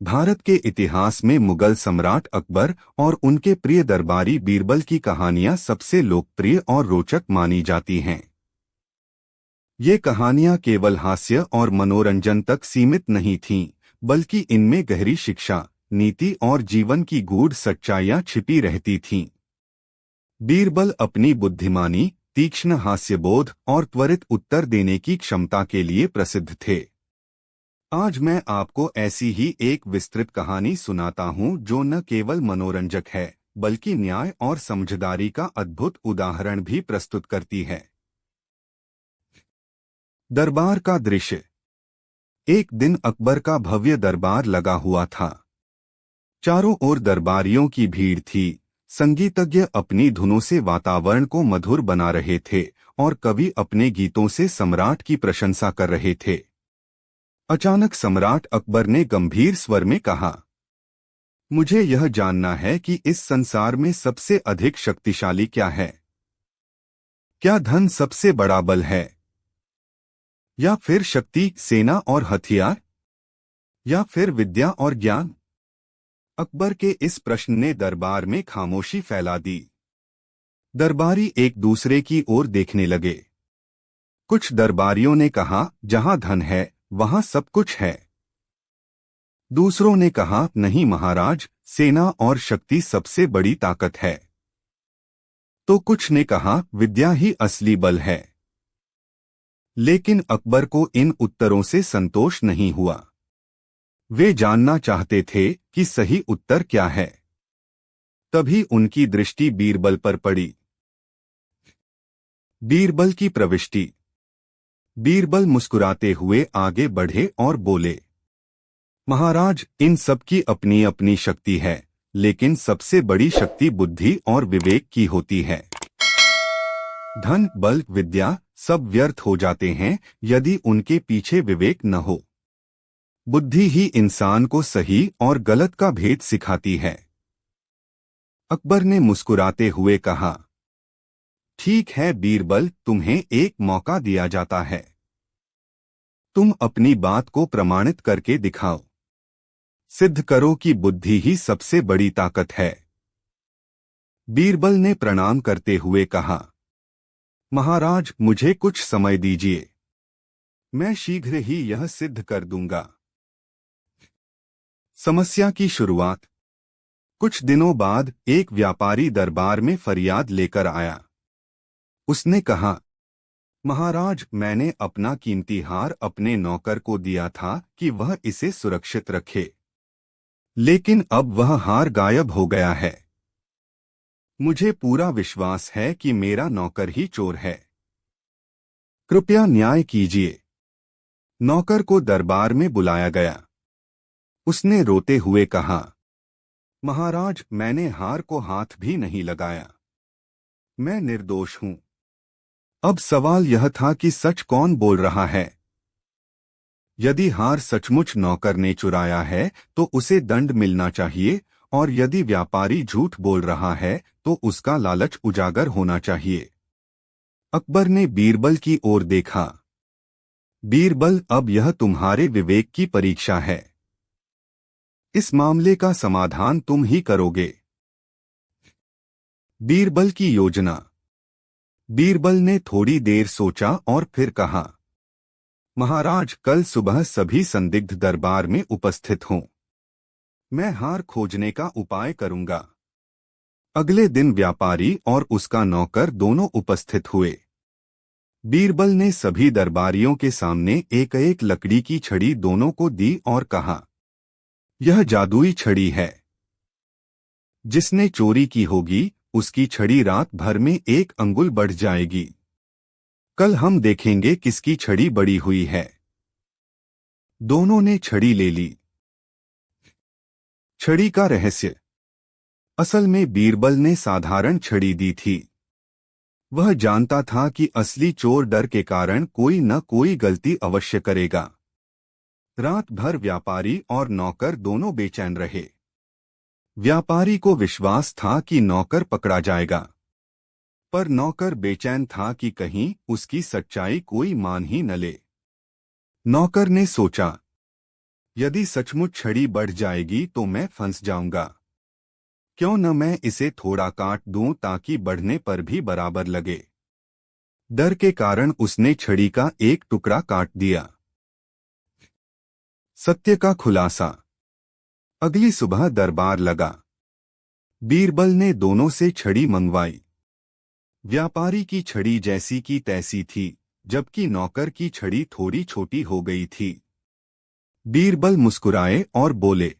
भारत के इतिहास में मुगल सम्राट अकबर और उनके प्रिय दरबारी बीरबल की कहानियां सबसे लोकप्रिय और रोचक मानी जाती हैं। ये कहानियां केवल हास्य और मनोरंजन तक सीमित नहीं थीं, बल्कि इनमें गहरी शिक्षा, नीति और जीवन की गूढ़ सच्चाइयां छिपी रहती थीं। बीरबल अपनी बुद्धिमानी, तीक्ष्ण हास्यबोध और त्वरित उत्तर देने की क्षमता के लिए प्रसिद्ध थे। आज मैं आपको ऐसी ही एक विस्तृत कहानी सुनाता हूं जो न केवल मनोरंजक है, बल्कि न्याय और समझदारी का अद्भुत उदाहरण भी प्रस्तुत करती है। दरबार का दृश्य। एक दिन अकबर का भव्य दरबार लगा हुआ था। चारों ओर दरबारियों की भीड़ थी। संगीतज्ञ अपनी धुनों से वातावरण को मधुर बना रहे थे और कवि अपने गीतों से सम्राट की प्रशंसा कर रहे थे। अचानक सम्राट अकबर ने गंभीर स्वर में कहा, मुझे यह जानना है कि इस संसार में सबसे अधिक शक्तिशाली क्या है। क्या धन सबसे बड़ा बल है, या फिर शक्ति, सेना और हथियार, या फिर विद्या और ज्ञान? अकबर के इस प्रश्न ने दरबार में खामोशी फैला दी। दरबारी एक दूसरे की ओर देखने लगे। कुछ दरबारियों ने कहा, जहां धन है वहां सब कुछ है। दूसरों ने कहा, नहीं महाराज, सेना और शक्ति सबसे बड़ी ताकत है। तो कुछ ने कहा, विद्या ही असली बल है। लेकिन अकबर को इन उत्तरों से संतोष नहीं हुआ। वे जानना चाहते थे कि सही उत्तर क्या है। तभी उनकी दृष्टि बीरबल पर पड़ी। बीरबल की प्रविष्टि। बीरबल मुस्कुराते हुए आगे बढ़े और बोले, महाराज, इन सब की अपनी अपनी शक्ति है, लेकिन सबसे बड़ी शक्ति बुद्धि और विवेक की होती है। धन, बल, विद्या सब व्यर्थ हो जाते हैं यदि उनके पीछे विवेक न हो। बुद्धि ही इंसान को सही और गलत का भेद सिखाती है। अकबर ने मुस्कुराते हुए कहा, ठीक है बीरबल, तुम्हें एक मौका दिया जाता है। तुम अपनी बात को प्रमाणित करके दिखाओ। सिद्ध करो कि बुद्धि ही सबसे बड़ी ताकत है। बीरबल ने प्रणाम करते हुए कहा, महाराज, मुझे कुछ समय दीजिए। मैं शीघ्र ही यह सिद्ध कर दूंगा। समस्या की शुरुआत। कुछ दिनों बाद एक व्यापारी दरबार में फरियाद लेकर आया। उसने कहा, महाराज, मैंने अपना कीमती हार अपने नौकर को दिया था कि वह इसे सुरक्षित रखे, लेकिन अब वह हार गायब हो गया है। मुझे पूरा विश्वास है कि मेरा नौकर ही चोर है। कृपया न्याय कीजिए। नौकर को दरबार में बुलाया गया। उसने रोते हुए कहा, महाराज, मैंने हार को हाथ भी नहीं लगाया। मैं निर्दोष हूं। अब सवाल यह था कि सच कौन बोल रहा है। यदि हार सचमुच नौकर ने चुराया है तो उसे दंड मिलना चाहिए, और यदि व्यापारी झूठ बोल रहा है तो उसका लालच उजागर होना चाहिए। अकबर ने बीरबल की ओर देखा। बीरबल, अब यह तुम्हारे विवेक की परीक्षा है। इस मामले का समाधान तुम ही करोगे। बीरबल की योजना। बीरबल ने थोड़ी देर सोचा और फिर कहा, महाराज, कल सुबह सभी संदिग्ध दरबार में उपस्थित हों। मैं हार खोजने का उपाय करूंगा। अगले दिन व्यापारी और उसका नौकर दोनों उपस्थित हुए। बीरबल ने सभी दरबारियों के सामने एक एक लकड़ी की छड़ी दोनों को दी और कहा, यह जादुई छड़ी है। जिसने चोरी की होगी उसकी छड़ी रात भर में 1 अंगुल बढ़ जाएगी। कल हम देखेंगे किसकी छड़ी बड़ी हुई है। दोनों ने छड़ी ले ली। छड़ी का रहस्य। असल में बीरबल ने साधारण छड़ी दी थी। वह जानता था कि असली चोर डर के कारण कोई न कोई गलती अवश्य करेगा। रात भर व्यापारी और नौकर दोनों बेचैन रहे। व्यापारी को विश्वास था कि नौकर पकड़ा जाएगा, पर नौकर बेचैन था कि कहीं उसकी सच्चाई कोई मान ही न ले। नौकर ने सोचा, यदि सचमुच छड़ी बढ़ जाएगी तो मैं फंस जाऊंगा। क्यों न मैं इसे थोड़ा काट दूं ताकि बढ़ने पर भी बराबर लगे। डर के कारण उसने छड़ी का एक टुकड़ा काट दिया। सत्य का खुलासा। अगली सुबह दरबार लगा। बीरबल ने दोनों से छड़ी मंगवाई। व्यापारी की छड़ी जैसी की तैसी थी, जबकि नौकर की छड़ी थोड़ी छोटी हो गई थी। बीरबल मुस्कुराए और बोले,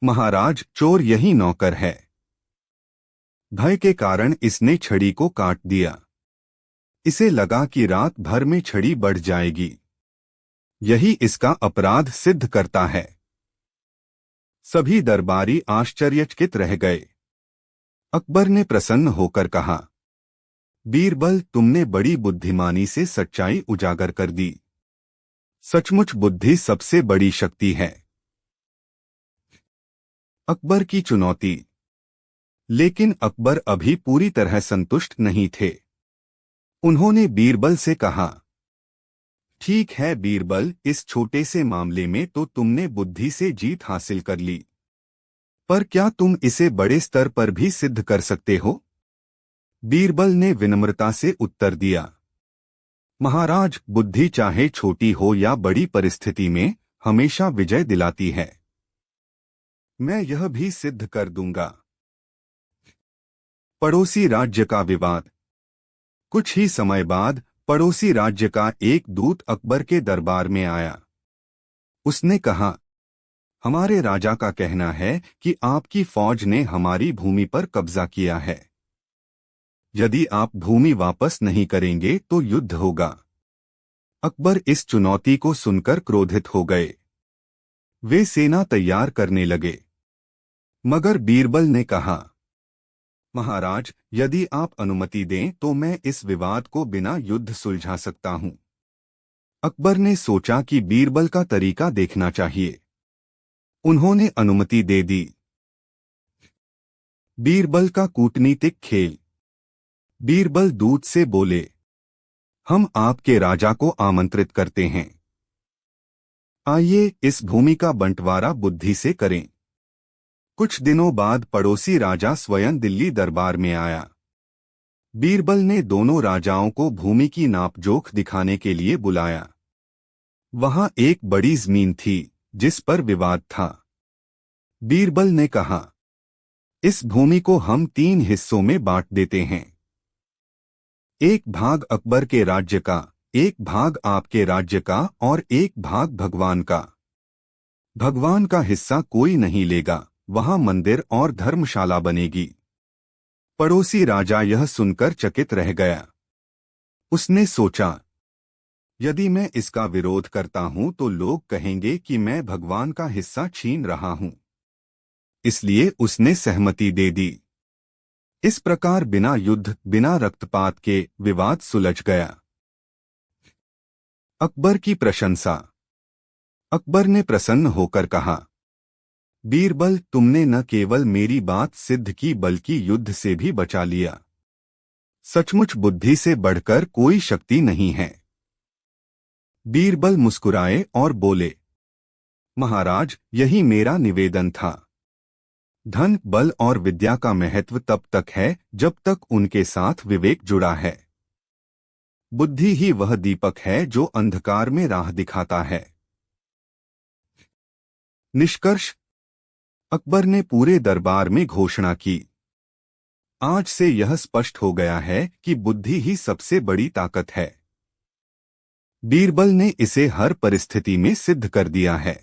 महाराज, चोर यही नौकर है। भय के कारण इसने छड़ी को काट दिया। इसे लगा कि रात भर में छड़ी बढ़ जाएगी। यही इसका अपराध सिद्ध करता है। सभी दरबारी आश्चर्यचकित रह गए। अकबर ने प्रसन्न होकर कहा, बीरबल, तुमने बड़ी बुद्धिमानी से सच्चाई उजागर कर दी। सचमुच बुद्धि सबसे बड़ी शक्ति है। अकबर की चुनौती। लेकिन अकबर अभी पूरी तरह संतुष्ट नहीं थे। उन्होंने बीरबल से कहा, ठीक है बीरबल, इस छोटे से मामले में तो तुमने बुद्धि से जीत हासिल कर ली, पर क्या तुम इसे बड़े स्तर पर भी सिद्ध कर सकते हो? बीरबल ने विनम्रता से उत्तर दिया, महाराज, बुद्धि चाहे छोटी हो या बड़ी परिस्थिति में हमेशा विजय दिलाती है। मैं यह भी सिद्ध कर दूंगा। पड़ोसी राज्य का विवाद। कुछ ही समय बाद पड़ोसी राज्य का एक दूत अकबर के दरबार में आया। उसने कहा, हमारे राजा का कहना है कि आपकी फौज ने हमारी भूमि पर कब्जा किया है। यदि आप भूमि वापस नहीं करेंगे तो युद्ध होगा। अकबर इस चुनौती को सुनकर क्रोधित हो गए। वे सेना तैयार करने लगे। मगर बीरबल ने कहा, महाराज, यदि आप अनुमति दें तो मैं इस विवाद को बिना युद्ध सुलझा सकता हूं। अकबर ने सोचा कि बीरबल का तरीका देखना चाहिए। उन्होंने अनुमति दे दी। बीरबल का कूटनीतिक खेल। बीरबल दूत से बोले, हम आपके राजा को आमंत्रित करते हैं। आइए इस भूमि का बंटवारा बुद्धि से करें। कुछ दिनों बाद पड़ोसी राजा स्वयं दिल्ली दरबार में आया। बीरबल ने दोनों राजाओं को भूमि की नापजोख दिखाने के लिए बुलाया। वहां एक बड़ी जमीन थी जिस पर विवाद था। बीरबल ने कहा, इस भूमि को हम 3 हिस्सों में बांट देते हैं। एक भाग अकबर के राज्य का, एक भाग आपके राज्य का और एक भाग भगवान का। भगवान का हिस्सा कोई नहीं लेगा, वहां मंदिर और धर्मशाला बनेगी। पड़ोसी राजा यह सुनकर चकित रह गया। उसने सोचा, यदि मैं इसका विरोध करता हूं तो लोग कहेंगे कि मैं भगवान का हिस्सा छीन रहा हूं। इसलिए उसने सहमति दे दी। इस प्रकार बिना युद्ध, बिना रक्तपात के विवाद सुलझ गया। अकबर की प्रशंसा। अकबर ने प्रसन्न होकर कहा, बीरबल, तुमने न केवल मेरी बात सिद्ध की बल्कि युद्ध से भी बचा लिया। सचमुच बुद्धि से बढ़कर कोई शक्ति नहीं है। बीरबल मुस्कुराए और बोले, महाराज, यही मेरा निवेदन था। धन, बल और विद्या का महत्व तब तक है जब तक उनके साथ विवेक जुड़ा है। बुद्धि ही वह दीपक है जो अंधकार में राह दिखाता है। निष्कर्ष। अकबर ने पूरे दरबार में घोषणा की, आज से यह स्पष्ट हो गया है कि बुद्धि ही सबसे बड़ी ताकत है। बीरबल ने इसे हर परिस्थिति में सिद्ध कर दिया है।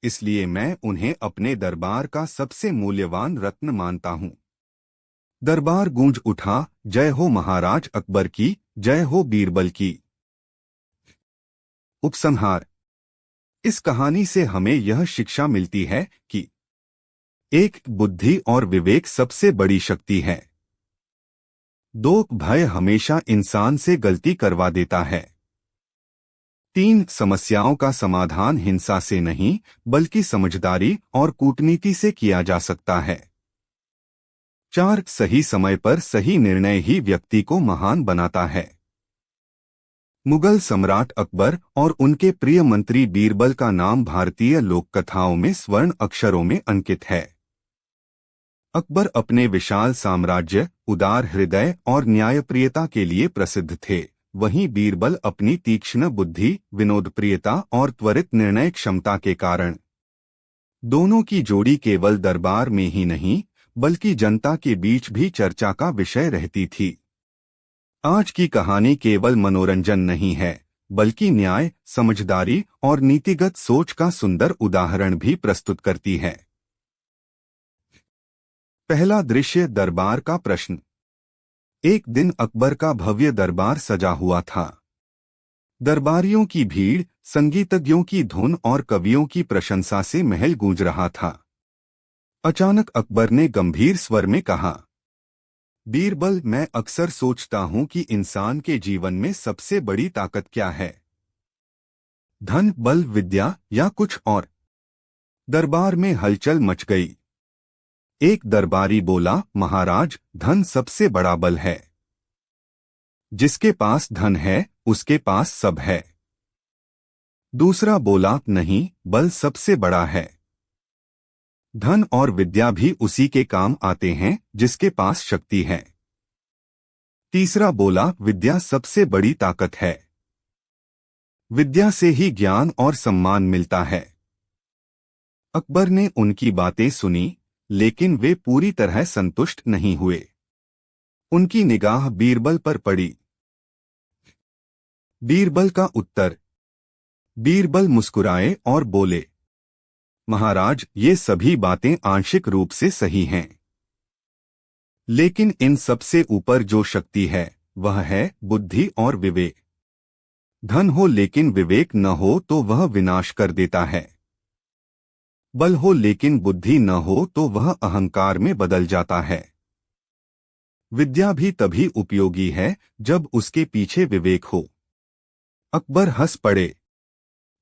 इसलिए मैं उन्हें अपने दरबार का सबसे मूल्यवान रत्न मानता हूं। दरबार गूंज उठा, जय हो महाराज अकबर की, जय हो बीरबल की। उपसंहार। इस कहानी से हमें यह शिक्षा मिलती है कि 1. बुद्धि और विवेक सबसे बड़ी शक्ति है। 2. भय हमेशा इंसान से गलती करवा देता है। 3. समस्याओं का समाधान हिंसा से नहीं बल्कि समझदारी और कूटनीति से किया जा सकता है। 4. सही समय पर सही निर्णय ही व्यक्ति को महान बनाता है। मुगल सम्राट अकबर और उनके प्रिय मंत्री बीरबल का नाम भारतीय लोककथाओं में स्वर्ण अक्षरों में अंकित है। अकबर अपने विशाल साम्राज्य, उदार हृदय और न्यायप्रियता के लिए प्रसिद्ध थे। वहीं बीरबल अपनी तीक्ष्ण बुद्धि, विनोदप्रियता और त्वरित निर्णय क्षमता के कारण दोनों की जोड़ी केवल दरबार में ही नहीं बल्कि जनता के बीच भी चर्चा का विषय रहती थी। आज की कहानी केवल मनोरंजन नहीं है बल्कि न्याय, समझदारी और नीतिगत सोच का सुंदर उदाहरण भी प्रस्तुत करती है। पहला दृश्य, दरबार का प्रश्न। एक दिन अकबर का भव्य दरबार सजा हुआ था। दरबारियों की भीड़, संगीतज्ञों की धुन और कवियों की प्रशंसा से महल गूंज रहा था। अचानक अकबर ने गंभीर स्वर में कहा, बीरबल, मैं अक्सर सोचता हूं कि इंसान के जीवन में सबसे बड़ी ताकत क्या है? धन, बल, विद्या या कुछ और? दरबार में हलचल मच गई। एक दरबारी बोला, महाराज, धन सबसे बड़ा बल है। जिसके पास धन है उसके पास सब है। दूसरा बोला, नहीं, बल सबसे बड़ा है। धन और विद्या भी उसी के काम आते हैं जिसके पास शक्ति है। तीसरा बोला, विद्या सबसे बड़ी ताकत है। विद्या से ही ज्ञान और सम्मान मिलता है। अकबर ने उनकी बातें सुनी, लेकिन वे पूरी तरह संतुष्ट नहीं हुए। उनकी निगाह बीरबल पर पड़ी। बीरबल का उत्तर। बीरबल मुस्कुराए और बोले, महाराज, ये सभी बातें आंशिक रूप से सही हैं, लेकिन इन सबसे ऊपर जो शक्ति है वह है बुद्धि और विवेक। धन हो लेकिन विवेक न हो तो वह विनाश कर देता है। बल हो लेकिन बुद्धि न हो तो वह अहंकार में बदल जाता है। विद्या भी तभी उपयोगी है जब उसके पीछे विवेक हो। अकबर हंस पड़े।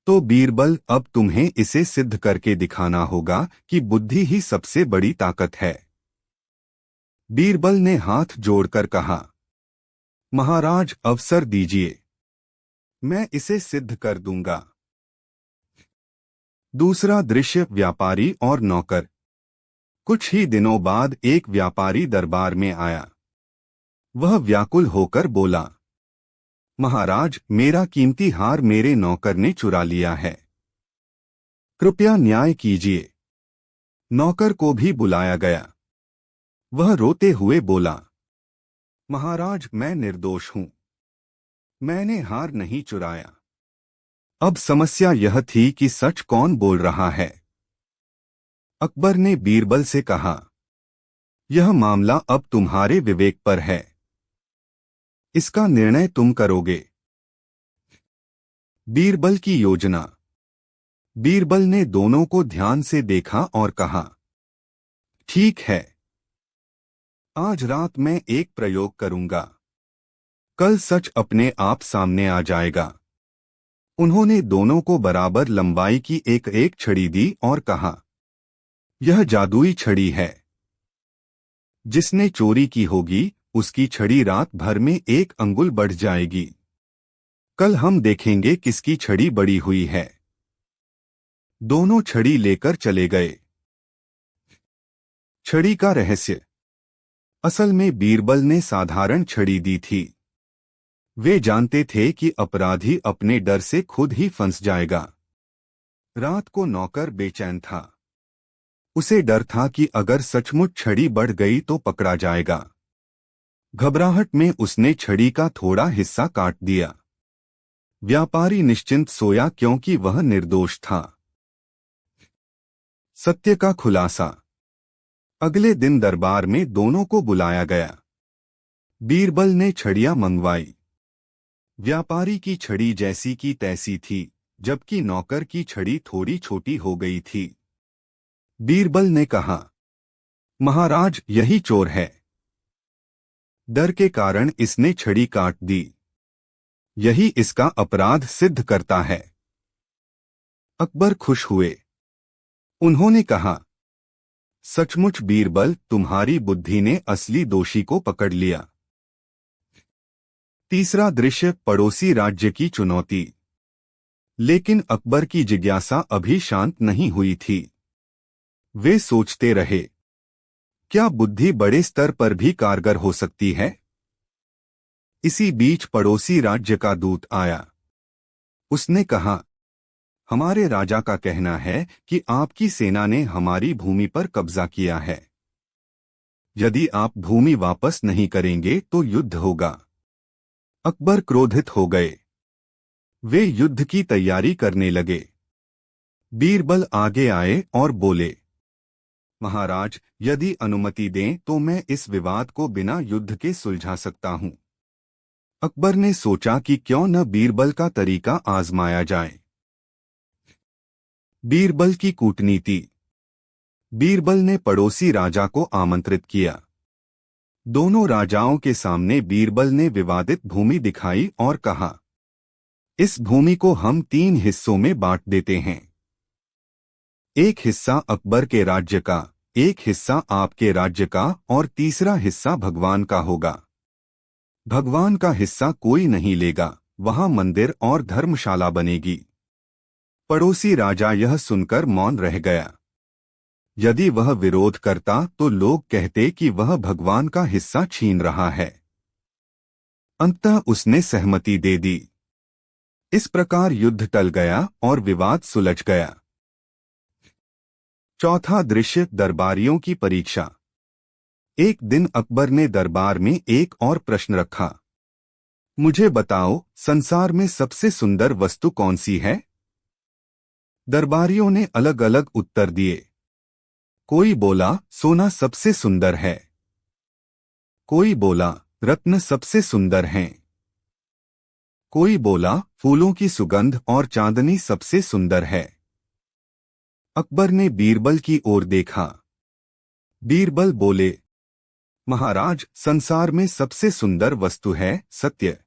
तो बीरबल, अब तुम्हें इसे सिद्ध करके दिखाना होगा कि बुद्धि ही सबसे बड़ी ताकत है। बीरबल ने हाथ जोड़कर कहा, महाराज, अवसर दीजिए, मैं इसे सिद्ध कर दूंगा। दूसरा दृश्य, व्यापारी और नौकर। कुछ ही दिनों बाद एक व्यापारी दरबार में आया। वह व्याकुल होकर बोला, महाराज, मेरा कीमती हार मेरे नौकर ने चुरा लिया है। कृपया न्याय कीजिए। नौकर को भी बुलाया गया। वह रोते हुए बोला, महाराज, मैं निर्दोष हूं। मैंने हार नहीं चुराया। अब समस्या यह थी कि सच कौन बोल रहा है। अकबर ने बीरबल से कहा, यह मामला अब तुम्हारे विवेक पर है। इसका निर्णय तुम करोगे। बीरबल की योजना। बीरबल ने दोनों को ध्यान से देखा और कहा, ठीक है, आज रात मैं एक प्रयोग करूंगा। कल सच अपने आप सामने आ जाएगा। उन्होंने दोनों को बराबर लंबाई की एक एक छड़ी दी और कहा, यह जादुई छड़ी है। जिसने चोरी की होगी उसकी छड़ी रात भर में 1 अंगुल बढ़ जाएगी। कल हम देखेंगे किसकी छड़ी बड़ी हुई है। दोनों छड़ी लेकर चले गए। छड़ी का रहस्य। असल में बीरबल ने साधारण छड़ी दी थी। वे जानते थे कि अपराधी अपने डर से खुद ही फंस जाएगा। रात को नौकर बेचैन था। उसे डर था कि अगर सचमुच छड़ी बढ़ गई तो पकड़ा जाएगा। घबराहट में उसने छड़ी का थोड़ा हिस्सा काट दिया। व्यापारी निश्चिंत सोया क्योंकि वह निर्दोष था। सत्य का खुलासा। अगले दिन दरबार में दोनों को बुलाया गया। बीरबल ने छड़ियां मंगवाई। व्यापारी की छड़ी जैसी की तैसी थी, जबकि नौकर की छड़ी थोड़ी छोटी हो गई थी। बीरबल ने कहा, महाराज, यही चोर है। डर के कारण इसने छड़ी काट दी। यही इसका अपराध सिद्ध करता है। अकबर खुश हुए। उन्होंने कहा, सचमुच बीरबल, तुम्हारी बुद्धि ने असली दोषी को पकड़ लिया। तीसरा दृश्य, पड़ोसी राज्य की चुनौती। लेकिन अकबर की जिज्ञासा अभी शांत नहीं हुई थी। वे सोचते रहे, क्या बुद्धि बड़े स्तर पर भी कारगर हो सकती है? इसी बीच पड़ोसी राज्य का दूत आया। उसने कहा, हमारे राजा का कहना है कि आपकी सेना ने हमारी भूमि पर कब्जा किया है। यदि आप भूमि वापस नहीं करेंगे तो युद्ध होगा। अकबर क्रोधित हो गए। वे युद्ध की तैयारी करने लगे। बीरबल आगे आए और बोले, महाराज, यदि अनुमति दें तो मैं इस विवाद को बिना युद्ध के सुलझा सकता हूं। अकबर ने सोचा कि क्यों न बीरबल का तरीका आजमाया जाए। बीरबल की कूटनीति। बीरबल ने पड़ोसी राजा को आमंत्रित किया। दोनों राजाओं के सामने बीरबल ने विवादित भूमि दिखाई और कहा, इस भूमि को हम 3 हिस्सों में बांट देते हैं। एक हिस्सा अकबर के राज्य का, एक हिस्सा आपके राज्य का और तीसरा हिस्सा भगवान का होगा। भगवान का हिस्सा कोई नहीं लेगा, वहां मंदिर और धर्मशाला बनेगी। पड़ोसी राजा यह सुनकर मौन रह गया। यदि वह विरोध करता तो लोग कहते कि वह भगवान का हिस्सा छीन रहा है। अंततः उसने सहमति दे दी। इस प्रकार युद्ध टल गया और विवाद सुलझ गया। चौथा दृश्य, दरबारियों की परीक्षा। एक दिन अकबर ने दरबार में एक और प्रश्न रखा, मुझे बताओ, संसार में सबसे सुंदर वस्तु कौन सी है? दरबारियों ने अलग अलग उत्तर दिए। कोई बोला, सोना सबसे सुंदर है। कोई बोला, रत्न सबसे सुंदर हैं। कोई बोला, फूलों की सुगंध और चांदनी सबसे सुंदर है। अकबर ने बीरबल की ओर देखा। बीरबल बोले, महाराज, संसार में सबसे सुंदर वस्तु है सत्य।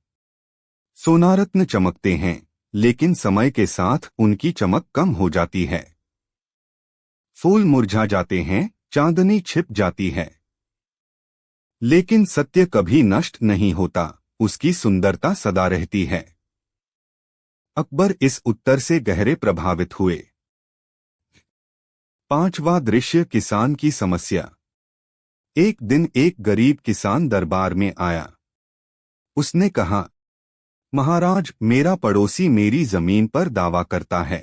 सोनारत्न चमकते हैं, लेकिन समय के साथ उनकी चमक कम हो जाती है। फूल मुरझा जाते हैं, चांदनी छिप जाती है, लेकिन सत्य कभी नष्ट नहीं होता, उसकी सुंदरता सदा रहती है। अकबर इस उत्तर से गहरे प्रभावित हुए। पांचवा दृश्य, किसान की समस्या। एक दिन एक गरीब किसान दरबार में आया। उसने कहा, महाराज, मेरा पड़ोसी मेरी जमीन पर दावा करता है।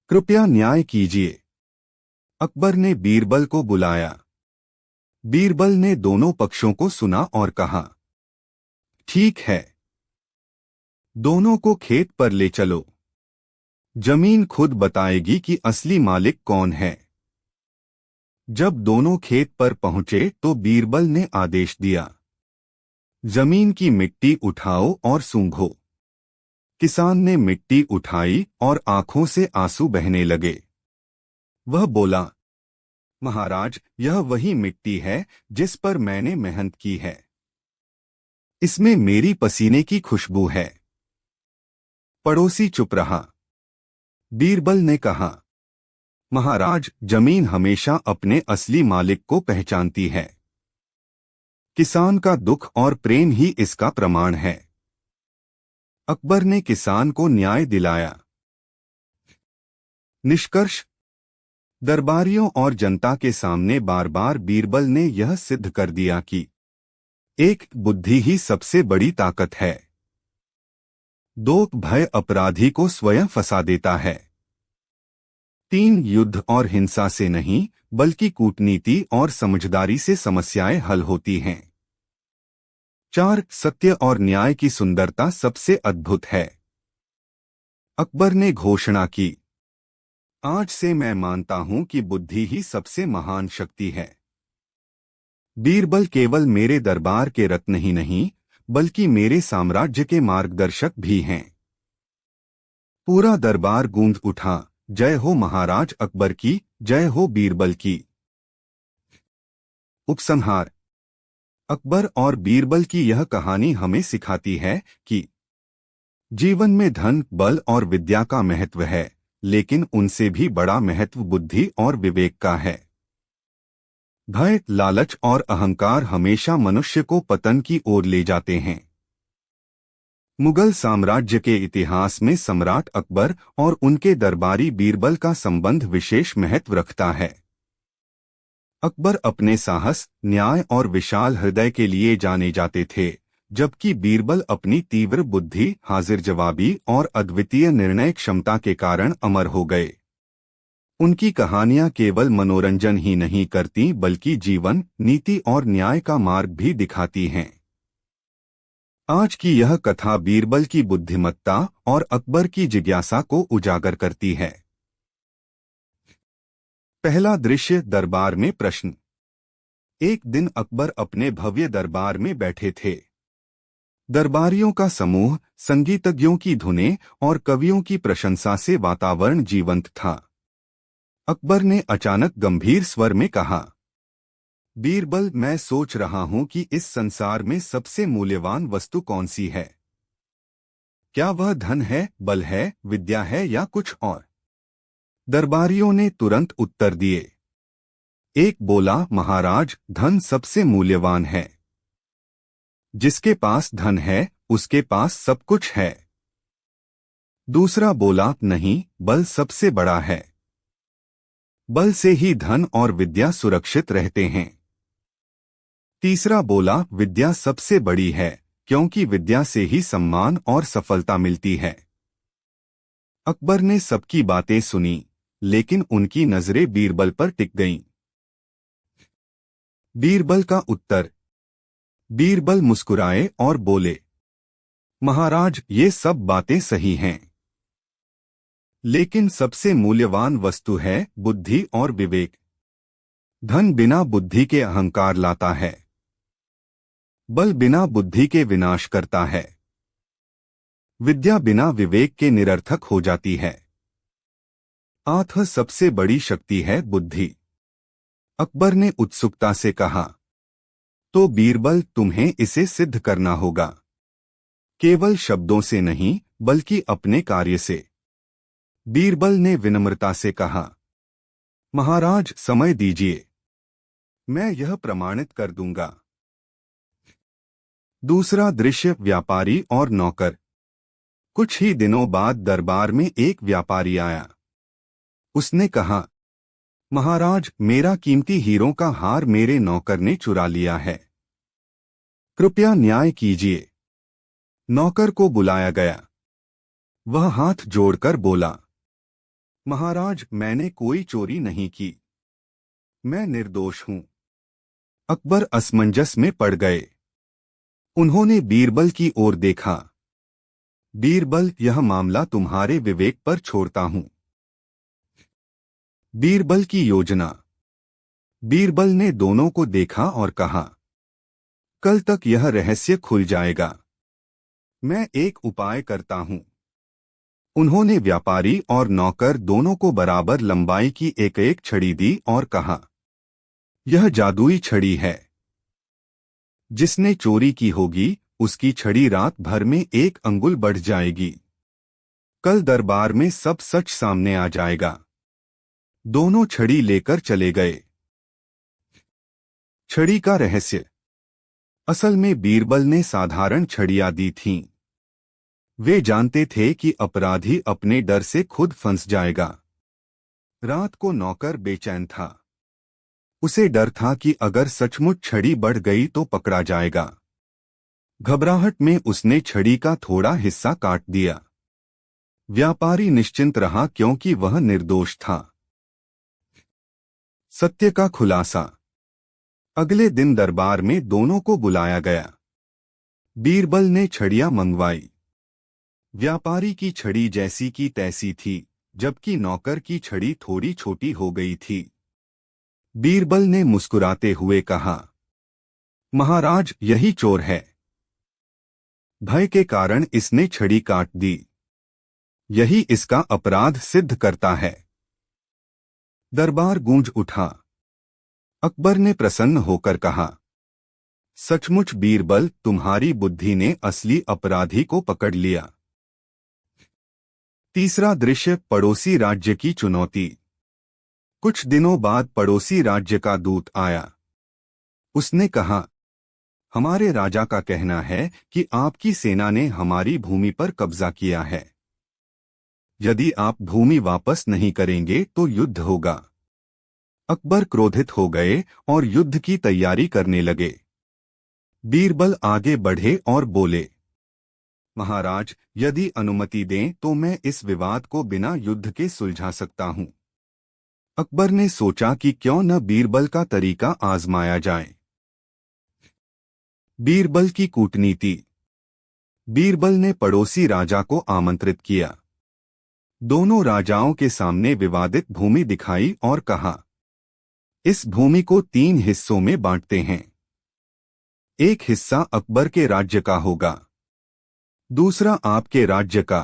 कृपया न्याय कीजिए। अकबर ने बीरबल को बुलाया। बीरबल ने दोनों पक्षों को सुना और कहा, ठीक है, दोनों को खेत पर ले चलो। जमीन खुद बताएगी कि असली मालिक कौन है। जब दोनों खेत पर पहुंचे तो बीरबल ने आदेश दिया, जमीन की मिट्टी उठाओ और सूंघो। किसान ने मिट्टी उठाई और आंखों से आंसू बहने लगे। वह बोला, महाराज, यह वही मिट्टी है जिस पर मैंने मेहनत की है। इसमें मेरी पसीने की खुशबू है। पड़ोसी चुप रहा। बीरबल ने कहा, महाराज, जमीन हमेशा अपने असली मालिक को पहचानती है। किसान का दुख और प्रेम ही इसका प्रमाण है। अकबर ने किसान को न्याय दिलाया। निष्कर्ष, दरबारियों और जनता के सामने बार बार बीरबल ने यह सिद्ध कर दिया कि एक, बुद्धि ही सबसे बड़ी ताकत है। 2, भय अपराधी को स्वयं फंसा देता है। 3, युद्ध और हिंसा से नहीं बल्कि कूटनीति और समझदारी से समस्याएं हल होती हैं। 4, सत्य और न्याय की सुंदरता सबसे अद्भुत है। अकबर ने घोषणा की, आज से मैं मानता हूं कि बुद्धि ही सबसे महान शक्ति है। बीरबल केवल मेरे दरबार के रत्न ही नहीं बल्कि मेरे साम्राज्य के मार्गदर्शक भी हैं। पूरा दरबार गूंज उठा, जय हो महाराज अकबर की, जय हो बीरबल की। उपसंहार। अकबर और बीरबल की यह कहानी हमें सिखाती है कि जीवन में धन, बल और विद्या का महत्व है, लेकिन उनसे भी बड़ा महत्व बुद्धि और विवेक का है। भय, लालच और अहंकार हमेशा मनुष्य को पतन की ओर ले जाते हैं। मुगल साम्राज्य के इतिहास में सम्राट अकबर और उनके दरबारी बीरबल का संबंध विशेष महत्व रखता है। अकबर अपने साहस, न्याय और विशाल हृदय के लिए जाने जाते थे, जबकि बीरबल अपनी तीव्र बुद्धि, हाजिर जवाबी और अद्वितीय निर्णय क्षमता के कारण अमर हो गए। उनकी कहानियां केवल मनोरंजन ही नहीं करती बल्कि जीवन, नीति और न्याय का मार्ग भी दिखाती हैं। आज की यह कथा बीरबल की बुद्धिमत्ता और अकबर की जिज्ञासा को उजागर करती है। पहला दृश्य, दरबार में प्रश्न। एक दिन अकबर अपने भव्य दरबार में बैठे थे। दरबारियों का समूह, संगीतज्ञों की धुनें और कवियों की प्रशंसा से वातावरण जीवंत था। अकबर ने अचानक गंभीर स्वर में कहा, बीरबल, मैं सोच रहा हूं कि इस संसार में सबसे मूल्यवान वस्तु कौन सी है। क्या वह धन है, बल है, विद्या है या कुछ और? दरबारियों ने तुरंत उत्तर दिए। एक बोला, महाराज, धन सबसे मूल्यवान है। जिसके पास धन है, उसके पास सब कुछ है। दूसरा बोला, नहीं, बल सबसे बड़ा है। बल से ही धन और विद्या सुरक्षित रहते हैं। तीसरा बोला, विद्या सबसे बड़ी है, क्योंकि विद्या से ही सम्मान और सफलता मिलती है। अकबर ने सबकी बातें सुनी, लेकिन उनकी नजरें बीरबल पर टिक गईं। बीरबल का उत्तर। बीरबल मुस्कुराए और बोले, महाराज, ये सब बातें सही हैं, लेकिन सबसे मूल्यवान वस्तु है बुद्धि और विवेक। धन बिना बुद्धि के अहंकार लाता है। बल बिना बुद्धि के विनाश करता है। विद्या बिना विवेक के निरर्थक हो जाती है। आत्म सबसे बड़ी शक्ति है बुद्धि। अकबर ने उत्सुकता से कहा, तो बीरबल, तुम्हें इसे सिद्ध करना होगा, केवल शब्दों से नहीं बल्कि अपने कार्य से। बीरबल ने विनम्रता से कहा, महाराज, समय दीजिए, मैं यह प्रमाणित कर दूंगा। दूसरा दृश्य, व्यापारी और नौकर। कुछ ही दिनों बाद दरबार में एक व्यापारी आया। उसने कहा, महाराज, मेरा कीमती हीरों का हार मेरे नौकर ने चुरा लिया है, कृपया न्याय कीजिए। नौकर को बुलाया गया। वह हाथ जोड़कर बोला, महाराज, मैंने कोई चोरी नहीं की, मैं निर्दोष हूं। अकबर असमंजस में पड़ गए। उन्होंने बीरबल की ओर देखा। बीरबल, यह मामला तुम्हारे विवेक पर छोड़ता हूं। बीरबल की योजना। बीरबल ने दोनों को देखा और कहा, कल तक यह रहस्य खुल जाएगा। मैं एक उपाय करता हूं। उन्होंने व्यापारी और नौकर दोनों को बराबर लंबाई की एक एक छड़ी दी और कहा, यह जादुई छड़ी है। जिसने चोरी की होगी, उसकी छड़ी रात भर में 1 अंगुल बढ़ जाएगी। कल दरबार में सब सच सामने आ जाएगा। दोनों छड़ी लेकर चले गए। छड़ी का रहस्य। असल में बीरबल ने साधारण छड़ियां दी थीं। वे जानते थे कि अपराधी अपने डर से खुद फंस जाएगा। रात को नौकर बेचैन था। उसे डर था कि अगर सचमुच छड़ी बढ़ गई तो पकड़ा जाएगा। घबराहट में उसने छड़ी का थोड़ा हिस्सा काट दिया। व्यापारी निश्चिंत रहा क्योंकि वह निर्दोष था। सत्य का खुलासा। अगले दिन दरबार में दोनों को बुलाया गया। बीरबल ने छड़ियां मंगवाई। व्यापारी की छड़ी जैसी की तैसी थी, जबकि नौकर की छड़ी थोड़ी छोटी हो गई थी। बीरबल ने मुस्कुराते हुए कहा, महाराज, यही चोर है। भय के कारण इसने छड़ी काट दी। यही इसका अपराध सिद्ध करता है। दरबार गूंज उठा। अकबर ने प्रसन्न होकर कहा, सचमुच बीरबल, तुम्हारी बुद्धि ने असली अपराधी को पकड़ लिया। तीसरा दृश्य, पड़ोसी राज्य की चुनौती। कुछ दिनों बाद पड़ोसी राज्य का दूत आया। उसने कहा, हमारे राजा का कहना है कि आपकी सेना ने हमारी भूमि पर कब्जा किया है। यदि आप भूमि वापस नहीं करेंगे तो युद्ध होगा। अकबर क्रोधित हो गए और युद्ध की तैयारी करने लगे। बीरबल आगे बढ़े और बोले, महाराज, यदि अनुमति दें तो मैं इस विवाद को बिना युद्ध के सुलझा सकता हूं। अकबर ने सोचा कि क्यों न बीरबल का तरीका आजमाया जाए। बीरबल की कूटनीति। बीरबल ने पड़ोसी राजा को आमंत्रित किया। दोनों राजाओं के सामने विवादित भूमि दिखाई और कहा, इस भूमि को 3 हिस्सों में बांटते हैं। एक हिस्सा अकबर के राज्य का होगा, दूसरा आपके राज्य का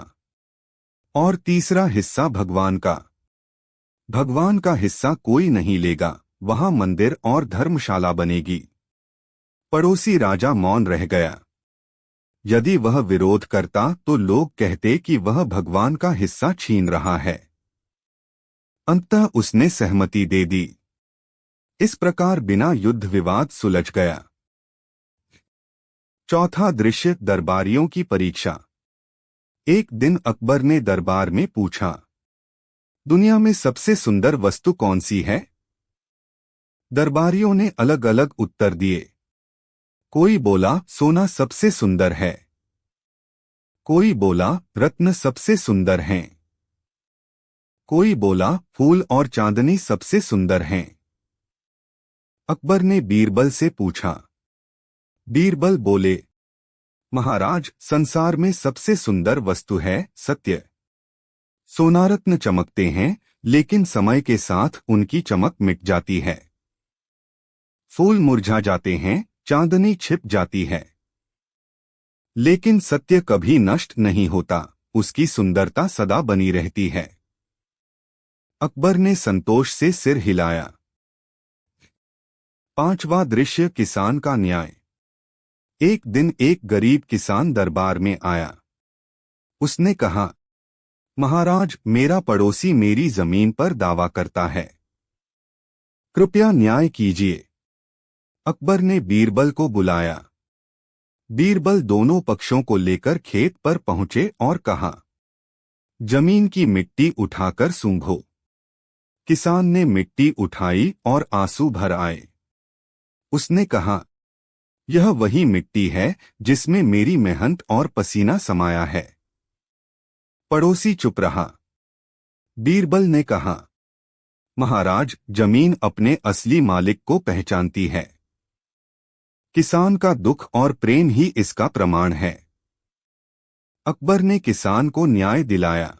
और तीसरा हिस्सा भगवान का। भगवान का हिस्सा कोई नहीं लेगा, वहां मंदिर और धर्मशाला बनेगी। पड़ोसी राजा मौन रह गया। यदि वह विरोध करता तो लोग कहते कि वह भगवान का हिस्सा छीन रहा है। अंततः उसने सहमति दे दी। इस प्रकार बिना युद्ध विवाद सुलझ गया। चौथा दृश्य, दरबारियों की परीक्षा। एक दिन अकबर ने दरबार में पूछा, दुनिया में सबसे सुंदर वस्तु कौन सी है? दरबारियों ने अलग अलग उत्तर दिए। कोई बोला सोना सबसे सुंदर है, कोई बोला रत्न सबसे सुंदर हैं, कोई बोला फूल और चांदनी सबसे सुंदर हैं। अकबर ने बीरबल से पूछा। बीरबल बोले, महाराज, संसार में सबसे सुंदर वस्तु है सत्य। सोनारत्न चमकते हैं, लेकिन समय के साथ उनकी चमक मिट जाती है। फूल मुरझा जाते हैं, चांदनी छिप जाती है, लेकिन सत्य कभी नष्ट नहीं होता, उसकी सुंदरता सदा बनी रहती है। अकबर ने संतोष से सिर हिलाया। पांचवा दृश्य, किसान का न्याय। एक दिन एक गरीब किसान दरबार में आया। उसने कहा, महाराज, मेरा पड़ोसी मेरी जमीन पर दावा करता है, कृपया न्याय कीजिए। अकबर ने बीरबल को बुलाया। बीरबल दोनों पक्षों को लेकर खेत पर पहुंचे और कहा, जमीन की मिट्टी उठाकर सूंघो। किसान ने मिट्टी उठाई और आंसू भर आए। उसने कहा, यह वही मिट्टी है जिसमें मेरी मेहनत और पसीना समाया है। पड़ोसी चुप रहा। बीरबल ने कहा, महाराज, जमीन अपने असली मालिक को पहचानती है। किसान का दुख और प्रेम ही इसका प्रमाण है। अकबर ने किसान को न्याय दिलाया।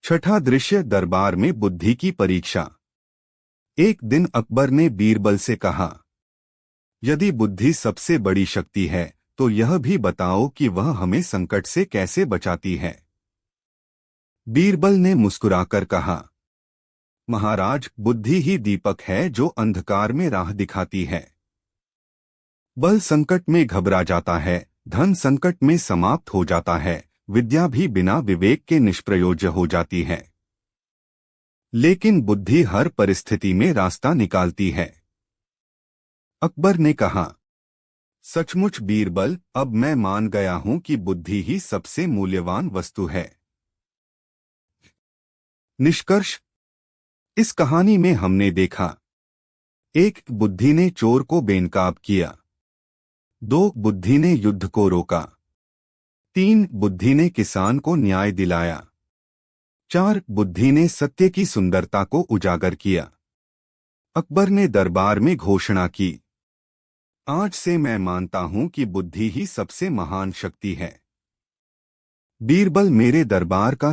छठा दृश्य, दरबार में बुद्धि की परीक्षा। एक दिन अकबर ने बीरबल से कहा, यदि बुद्धि सबसे बड़ी शक्ति है तो यह भी बताओ कि वह हमें संकट से कैसे बचाती है। बीरबल ने मुस्कुराकर कहा, महाराज, बुद्धि ही दीपक है जो अंधकार में राह दिखाती है। बल संकट में घबरा जाता है, धन संकट में समाप्त हो जाता है, विद्या भी बिना विवेक के निष्प्रयोज्य हो जाती है, लेकिन बुद्धि हर परिस्थिति में रास्ता निकालती है। अकबर ने कहा, सचमुच बीरबल, अब मैं मान गया हूं कि बुद्धि ही सबसे मूल्यवान वस्तु है। निष्कर्ष। इस कहानी में हमने देखा, 1. बुद्धि ने चोर को बेनकाब किया। 2. बुद्धि ने युद्ध को रोका। 3. बुद्धि ने किसान को न्याय दिलाया। 4. बुद्धि ने सत्य की सुंदरता को उजागर किया। अकबर ने दरबार में घोषणा की, आज से मैं मानता हूं कि बुद्धि ही सबसे महान शक्ति है। बीरबल मेरे दरबार का